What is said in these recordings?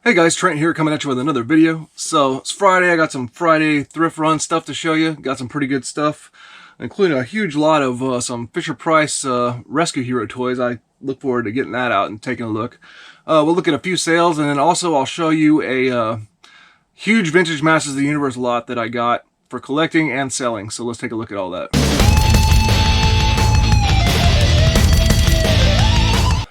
Hey guys, Trent here coming at you with another video. So it's Friday, I got some Friday thrift run stuff to show you. Got some pretty good stuff, including a huge lot of some Fisher-Price Rescue Hero toys. I look forward to getting that out and taking a look. We'll look at a few sales, and then also I'll show you a huge vintage Masters of the Universe lot that I got for collecting and selling. So let's take a look at all that.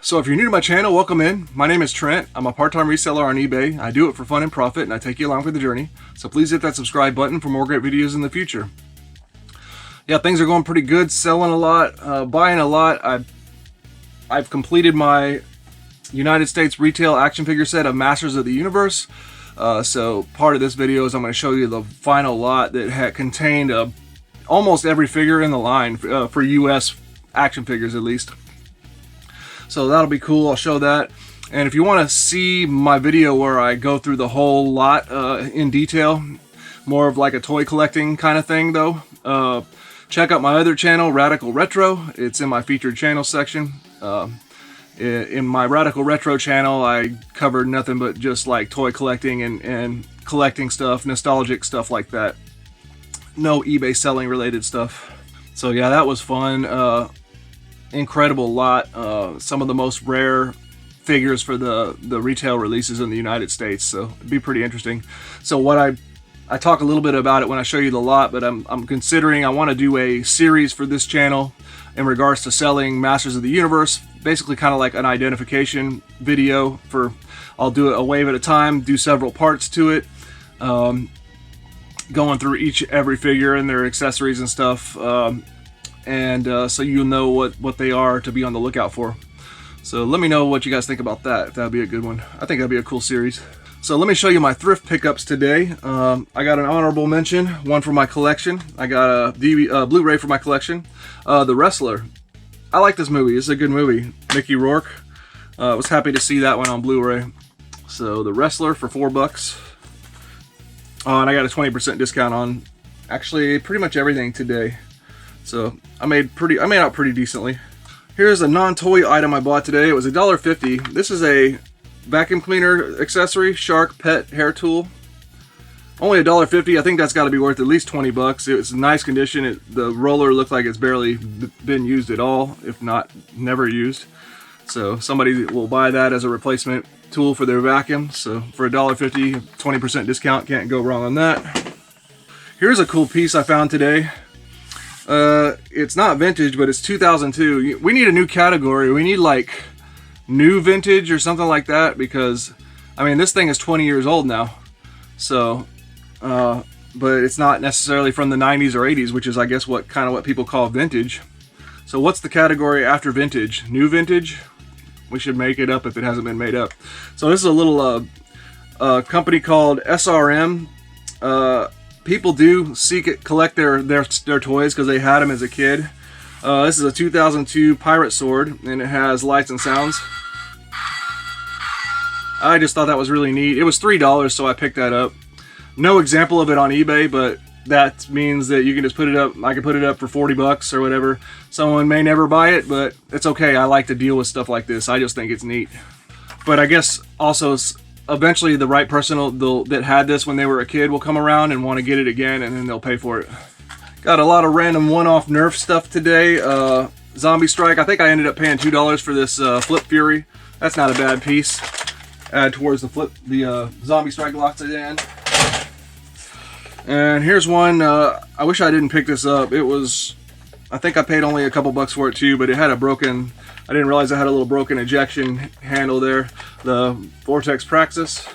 So if you're new to my channel, welcome in. My name is Trent. I'm a part-time reseller on eBay. I do it for fun and profit, and I take you along for the journey. So please hit that subscribe button for more great videos in the future. Yeah, things are going pretty good. Selling a lot, buying a lot. I've completed my United States retail action figure set of Masters of the Universe. So part of this video is I'm going to show you the final lot that had contained almost every figure in the line for US action figures at least. So that'll be cool. I'll show that. And if you want to see my video where I go through the whole lot in detail, more of like a toy collecting kind of thing though, check out my other channel, Radical Retro. It's in my featured channel section. In my Radical Retro channel, I covered nothing but just like toy collecting and collecting stuff, nostalgic stuff like that. No eBay selling related stuff. So yeah, that was fun. Incredible lot. Some of the most rare figures for the retail releases in the United States, so it'd be pretty interesting. So what I talk a little bit about it when I show you the lot, but I'm considering I want to do a series for this channel in regards to selling Masters of the Universe, basically kind of like an identification video for, I'll do it a wave at a time, do several parts to it, going through every figure and their accessories and stuff. So you'll know what they are to be on the lookout for. So let me know what you guys think about that, if that'd be a good one. I think that'd be a cool series. So let me show you my thrift pickups today. I got an honorable mention, one for my collection. I got a Blu-ray for my collection. The Wrestler. I like this movie. It's a good movie. Mickey Rourke. I was happy to see that one on Blu-ray. So The Wrestler for $4. And I got a 20% discount on actually pretty much everything today. So I made out pretty decently. Here's a non-toy item I bought today. It was $1.50. This is a vacuum cleaner accessory, Shark Pet Hair Tool. Only $1.50. I think that's got to be worth at least 20 bucks. It's in nice condition. The roller looked like it's barely been used at all, if not never used. So somebody will buy that as a replacement tool for their vacuum. So for $1.50, 20% discount, can't go wrong on that. Here's a cool piece I found today. It's not vintage, but it's 2002. We need a new category. We need like new vintage or something like that, because I mean this thing is 20 years old now. So but it's not necessarily from the 90s or 80s, which is I guess what people call vintage. So what's the category after vintage? New vintage? We should make it up if it hasn't been made up. So this is a little company called SRM. People do collect their toys because they had them as a kid. This is a 2002 pirate sword, and it has lights and sounds. I just thought that was really neat. It was $3, so I picked that up. No example of it on eBay, but that means that you can just put it up. I can put it up for 40 bucks or whatever. Someone may never buy it, but it's okay. I like to deal with stuff like this. I just think it's neat. But I guess also eventually the right person that had this when they were a kid will come around and want to get it again, and then they'll pay for it. Got a lot of random one-off Nerf stuff today. Zombie Strike. I think I ended up paying $2 for this Flip Fury. That's not a bad piece. Add towards the Zombie Strike lots at the end. And here's one. I wish I didn't pick this up. I think I paid only a couple bucks for it too, but it had a broken, I didn't realize it had a little broken ejection handle there. The Vortex Praxis.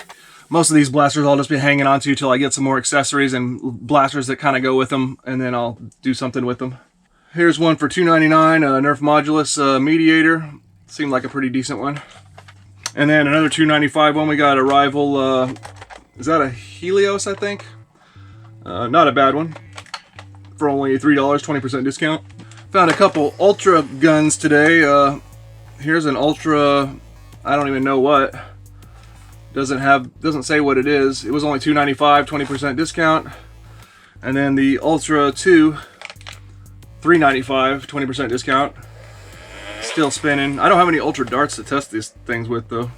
Most of these blasters I'll just be hanging on to till I get some more accessories and blasters that kind of go with them, and then I'll do something with them. Here's one for $2.99, a Nerf Modulus Mediator. Seemed like a pretty decent one. And then another $2.95 one. We got a rival, is that a Helios, I think? Not a bad one. For only $3, 20% discount. Found a couple Ultra guns today. Here's an Ultra, I don't even know what. Doesn't say what it is. It was only $2.95, 20% discount. And then the Ultra 2, $3.95, 20% discount. Still spinning. I don't have any Ultra darts to test these things with though.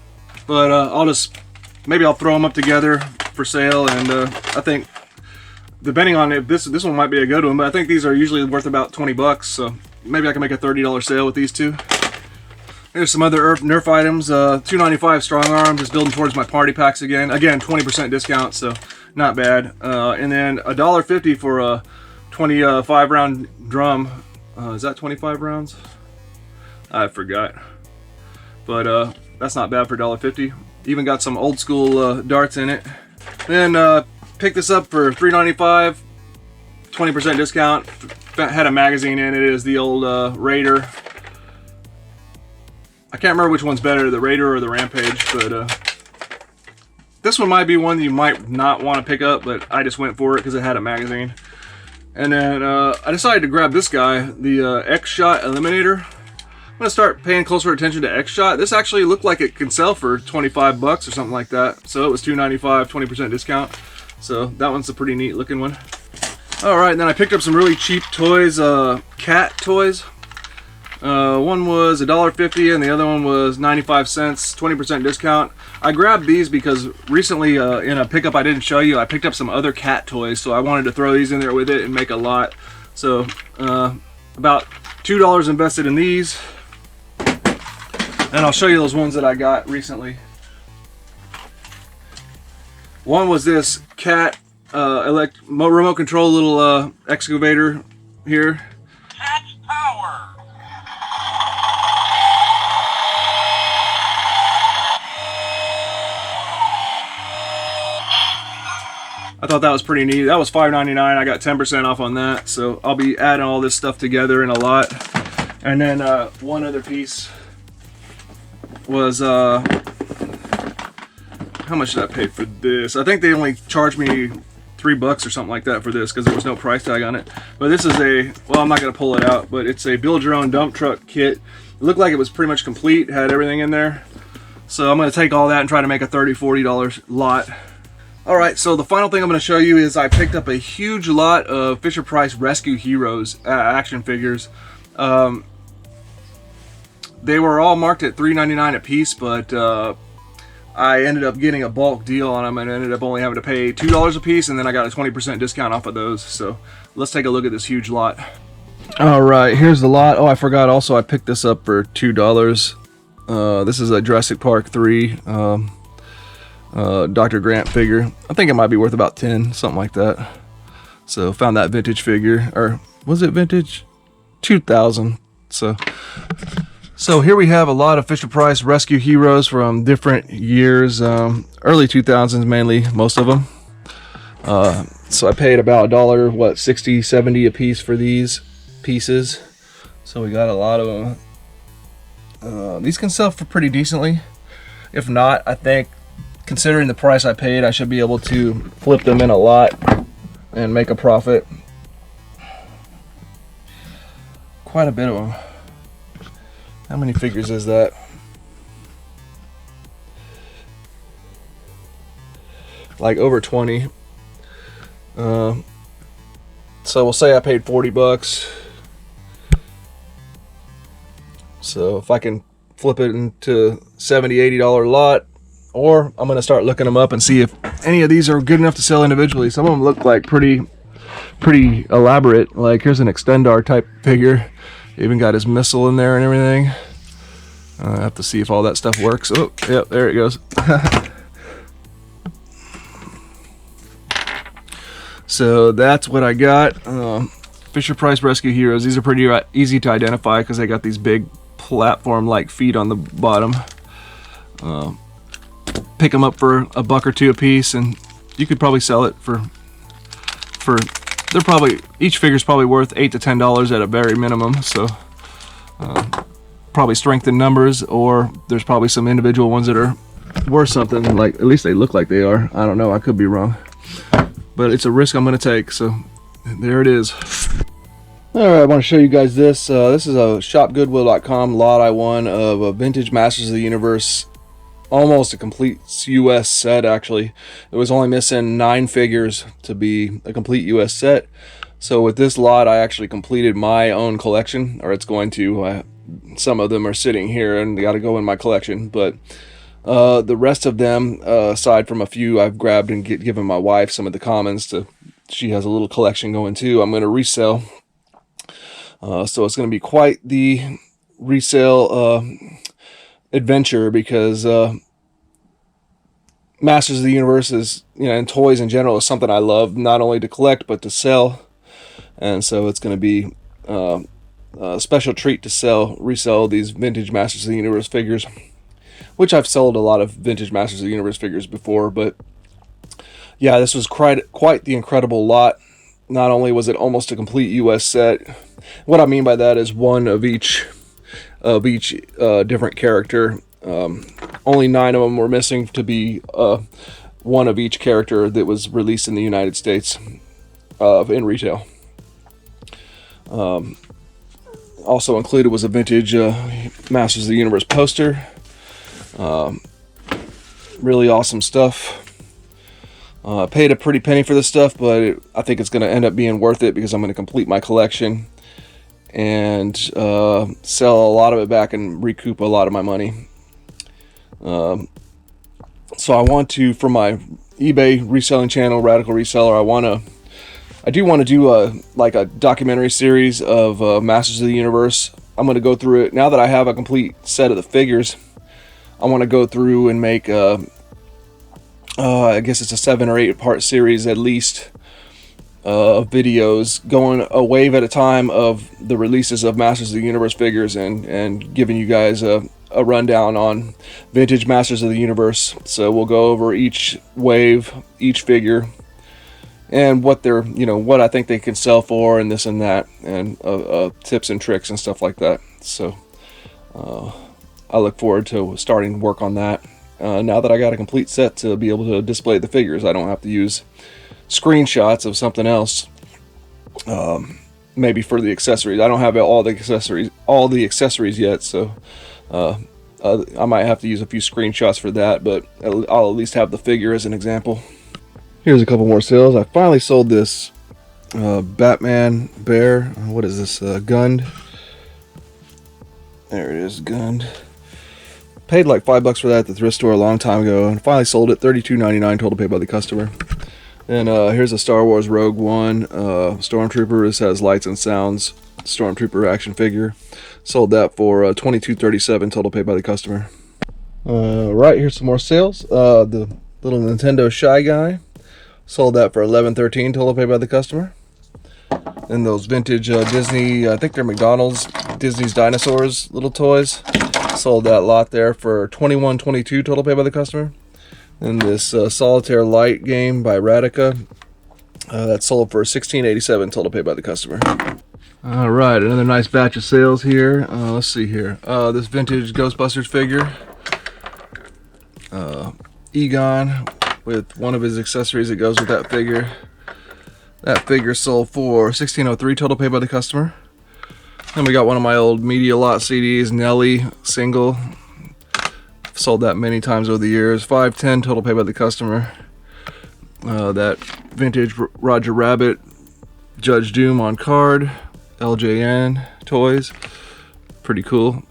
But I'll just maybe I'll throw them up together for sale, and I think, depending on if this one might be a good one, but I think these are usually worth about 20 bucks, so maybe I can make a $30 sale with these two. Here's some other Nerf items. $2.95 strong arm, just building towards my party packs again. Again, 20% discount, so not bad. And then $1.50 for a 25 round drum. Is that 25 rounds? I forgot. But that's not bad for $1.50. Even got some old school darts in it. Then picked this up for $3.95, 20% discount. Had a magazine in it. It is the old Raider. I can't remember which one's better, the Raider or the Rampage, but this one might be one that you might not want to pick up, but I just went for it because it had a magazine. And then I decided to grab this guy, the Shot Eliminator. I'm going to start paying closer attention to X-Shot. This actually looked like it could sell for 25 bucks or something like that. So it was $2.95, 20% discount. So that one's a pretty neat looking one. Alright, and then I picked up some really cheap toys, cat toys. One was $1.50 and the other one was 95 cents, 20% discount. I grabbed these because recently in a pickup I didn't show you, I picked up some other cat toys, so I wanted to throw these in there with it and make a lot. So about $2 invested in these, and I'll show you those ones that I got recently. One was this cat remote control little excavator here. Cat power. I thought that was pretty neat. That was $5.99. I got 10% off on that. So I'll be adding all this stuff together in a lot. And then one other piece was, how much did I pay for this? I think they only charged me $3 or something like that for this because there was no price tag on it. But this is a, well, I'm not going to pull it out, but it's a build your own dump truck kit. It looked like it was pretty much complete, had everything in there. So I'm going to take all that and try to make a $30, $40 lot. Alright, so the final thing I'm going to show you is I picked up a huge lot of Fisher-Price Rescue Heroes action figures. They were all marked at $3.99 a piece, but I ended up getting a bulk deal on them and ended up only having to pay $2 a piece, and then I got a 20% discount off of those. So let's take a look at this huge lot. Alright, here's the lot. Oh, I forgot also I picked this up for $2. This is a Jurassic Park 3 Dr. Grant figure. I think it might be worth about 10, something like that. So found that vintage figure, or was it vintage? 2000. So here we have a lot of Fisher-Price Rescue Heroes from different years, early 2000s mainly, most of them. So I paid about $1, what, 60, 70 a piece for these pieces. So we got a lot of them. These can sell for pretty decently. If not, I think, considering the price I paid, I should be able to flip them in a lot and make a profit. Quite a bit of them. How many figures is that? Like over 20. So we'll say I paid 40 bucks. So if I can flip it into $70, $80 lot, or I'm going to start looking them up and see if any of these are good enough to sell individually. Some of them look like pretty elaborate. Like here's an Extendar type figure. Even got his missile in there and everything. I have to see if all that stuff works. Oh, yep, there it goes. So that's what I got. Fisher-Price Rescue Heroes. These are pretty easy to identify because they got these big platform-like feet on the bottom. Pick them up for $1 or $2 a piece, and you could probably sell it for they're probably, each figure's probably worth $8 to $10 at a very minimum. So probably strength in numbers, or there's probably some individual ones that are worth something. Like, at least they look like they are. I don't know, I could be wrong, but it's a risk I'm going to take. So there it is. Alright, I want to show you guys this. This is a shopgoodwill.com lot I won of a vintage Masters of the Universe, almost a complete US set. Actually, it was only missing 9 figures to be a complete US set. So with this lot I actually completed my own collection, or it's going to. Some of them are sitting here and they got to go in my collection, but The rest of them, aside from a few I've grabbed and given my wife some of the commons to, she has a little collection going too, I'm going to resell. So it's going to be quite the resale adventure, because Masters of the Universe is, and toys in general is something I love, not only to collect but to sell. And so it's going to be a special treat to resell these vintage Masters of the Universe figures, which I've sold a lot of vintage Masters of the Universe figures before. But yeah, this was quite the incredible lot. Not only was it almost a complete US set, what I mean by that is one of each different character. Only 9 of them were missing to be one of each character that was released in the United States in retail. Also included was a vintage Masters of the Universe poster. Really awesome stuff. Paid a pretty penny for this stuff, but I think it's going to end up being worth it, because I'm going to complete my collection and sell a lot of it back and recoup a lot of my money. So I want to, for my eBay reselling channel, Radical Reseller, I do want to do a documentary series of Masters of the Universe. I'm going to go through it now that I have a complete set of the figures. I want to go through and make I guess it's a 7 or 8 part series at least of videos, going a wave at a time of the releases of Masters of the Universe figures, and giving you guys a rundown on vintage Masters of the Universe. So we'll go over each wave, each figure, and what they're, what I think they can sell for, and this and that, and tips and tricks and stuff like that. So I look forward to starting work on that. Now that I got a complete set to be able to display the figures, I don't have to use screenshots of something else. Maybe for the accessories, I don't have all the accessories yet, so I might have to use a few screenshots for that, but I'll at least have the figure as an example. Here's a couple more sales. I finally sold this Batman bear. What is this? Gund. There it is, Gund. Paid like $5 for that at the thrift store a long time ago, and finally sold it. $32.99 total paid by the customer. And here's a Star Wars Rogue One Stormtrooper. This has lights and sounds Stormtrooper action figure. Sold that for $22.37 total paid by the customer. Right, here's some more sales. The little Nintendo Shy Guy. Sold that for $11.13 total paid by the customer. And those vintage Disney, I think they're McDonald's, Disney's Dinosaurs little toys. Sold that lot there for $21.22 total paid by the customer. And this Solitaire Light game by Radica, that sold for $16.87 total paid by the customer. All right, another nice batch of sales here. Let's see here. This vintage Ghostbusters figure, Egon, with one of his accessories that goes with that figure. That figure sold for $16.03 total paid by the customer. Then we got one of my old Media Lot CDs, Nelly single. Sold that many times over the years. $5.10 total paid by the customer. That vintage Roger Rabbit Judge Doom on card, LJN toys, pretty cool.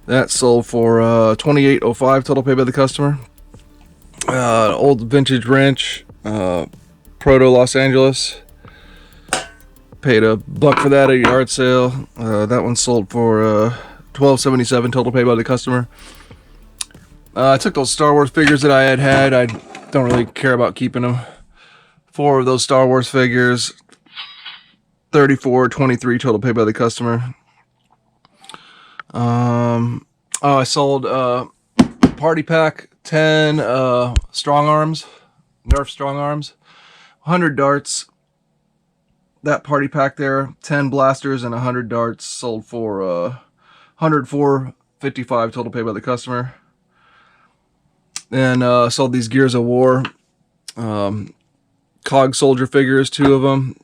That sold for $28.05 total paid by the customer. Old vintage wrench, Proto Los Angeles. Paid $1 for that at a yard sale. That one sold for $12.77 total paid by the customer. I took those Star Wars figures that I had. I don't really care about keeping them. 4 of those Star Wars figures, $34.23 total paid by the customer. I sold Party Pack 10 Strong Arms, Nerf Strong Arms, 100 darts. That party pack there, 10 blasters and 100 darts, sold for $104.55 total paid by the customer. Then sold these Gears of War Cog Soldier figures, 2 of them.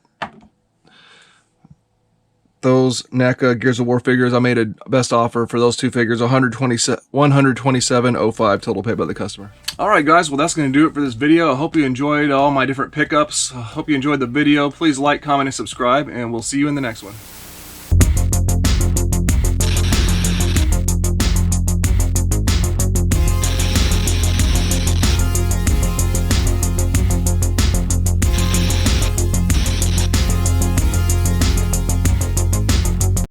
Those NECA Gears of War figures, I made a best offer for those 2 figures, $127.05 total paid by the customer. Alright guys, well that's going to do it for this video. I hope you enjoyed all my different pickups. I hope you enjoyed the video. Please like, comment, and subscribe, and we'll see you in the next one.